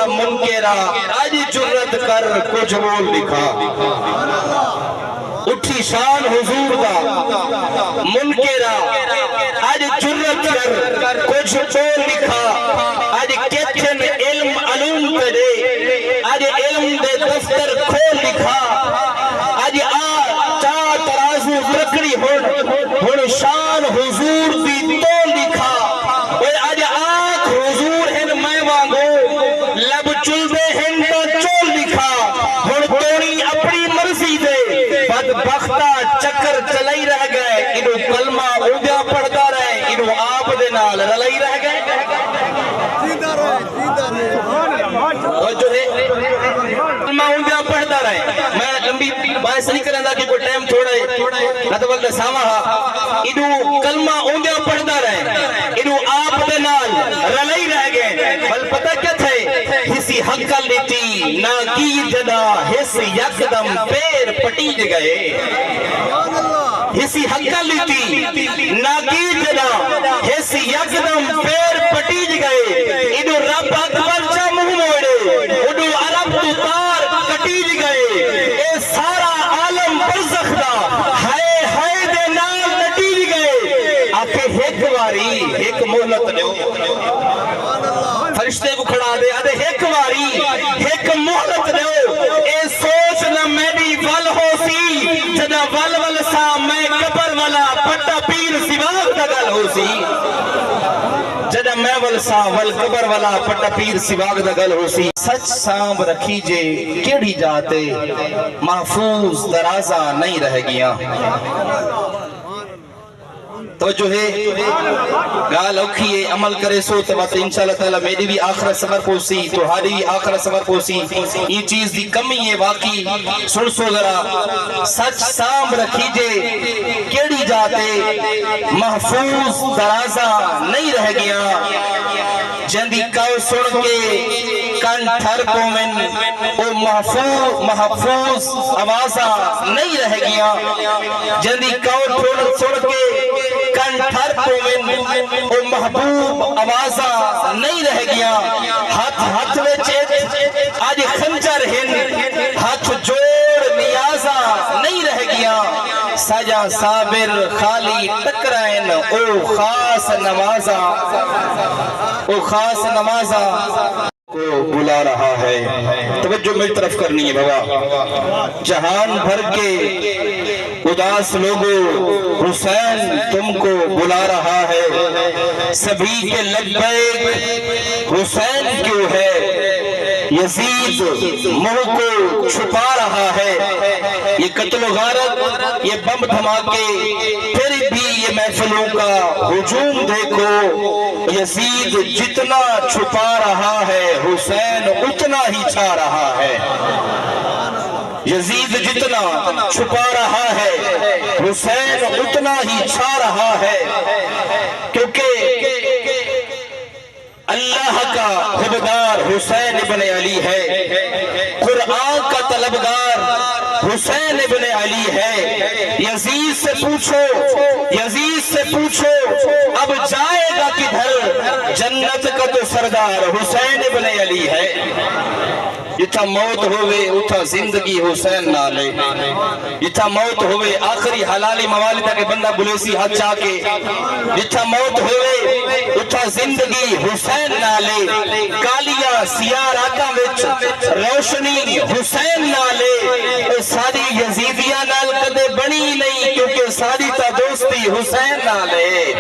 دا منکرا آج جرت کر کچھ بول لکھا اٹھی شان حضور دا منکرا آج جرت کر کچھ بول لکھا آج کتن علم علوم کرے آج علم دے دفتر کھول لکھا آج چار ترازو رکڑی ہن شان حضور دی تو لکھا اور آج آنکھ حضور ہن میں وانگو لب چلدے ہن تو چول لکھا ہن توڑی اپنی مرضی دے بدبختہ چکر چلائی رہ گئے انہوں کلمہ اودیا پڑھتا رہے انہوں آپ دے نال رلائی رہ گئے اور جو ہے کلمہ اودیا پڑھتا رہے میں لمبی باعث نہیں کریں دا کہ کوئی ٹائم تھوڑا ہے نہ تو وقت سامہا انہوں کلمہ اودیا پڑھتا رہے انہوں آپ دے نال رلائی رہ گئے بل پتہ کیا تھے ہسی حق لیتی نہ کی جدا ہس یکدم پیر پٹیج گئے ہسی حق لیتی نہ کی جدا ہس یکدم پیر پٹیج گئے انہوں رب اکبر چا منہ موڑے انہوں عرب تو تار کٹیج گئے اے سارا عالم برزخ دا ہائے ہائے دے نال نٹیج گئے آکھے ایک واری ایک مہلت دیو فرشتے کو کھڑا دے آدھے ایک واری ایک مہلت دیو اے سوچ نہ میری ول ہو سی جدہ ول ول سا میں قبر والا پٹا پیر سواغ دگل ہو سی جدہ میں ول سا ول قبر والا پٹا پیر سواغ دگل ہو سی سچ سامب رکھی جے کیڑی جاتے محفوظ درازہ نہیں رہ گیا توجہ ہے گال اوکھیے عمل کرے سو تو بات انشاءاللہ تعالی میری بھی آخرت سفر پوسی تو ہاری بھی آخرت سفر پوسی یہ چیز دی کمی ہے واقعی سن سو ذرا سچ سام رکھی جے کیڑی جاتے محفوظ درازہ نہیں رہ گیا جندی کاؤ سن کے کن تھر کومن او محفوظ آوازہ نہیں رہ گیا جندی کاؤ سن کے کن تھر کومن او محبوب آوازہ نہیں رہ گیا ہاتھ میں چیت آج خنجر ہن ہاتھ جوڑ نیازہ نہیں رہ گیا سجا صابر خالی ٹکرائن او خاص نمازہ کو بلا رہا ہے توجہ میری طرف کرنی ہے بابا جہان بھر کے اداس لوگوں حسین تم کو بلا رہا ہے سبھی کے لبیک حسین کیوں ہے یزید منہ کو چھپا رہا ہے یہ قتل و غارت یہ بم دھماکے پھر بھی یہ محفلوں کا ہجوم دیکھو یزید جتنا چھپا رہا ہے حسین اتنا ہی چھا رہا ہے یزید جتنا چھپا رہا ہے حسین اتنا ہی چھا رہا ہے کیونکہ اللہ کا حبدار حسین ابن علی ہے قرآن کا طلبگار حسین ابن علی ہے یزید سے پوچھو اب جائے گا کدھر جنت کا تو سردار حسین ابن علی ہے جتھا موت ہوئے اتھا زندگی حسین نہ لے جتھا موت ہوئے آخری حلالی موالدہ کے بندہ بلیسی ہاتھ چاہ کے جتھا موت ہوئے اتھا زندگی حسین نہ لے کالیاں سیاہ راتاں وچ روشنی حسین نہ لے ساری یزیدیاں نال کدے بنی نہیں کیونکہ ساری تا دوستی حسین نہ لے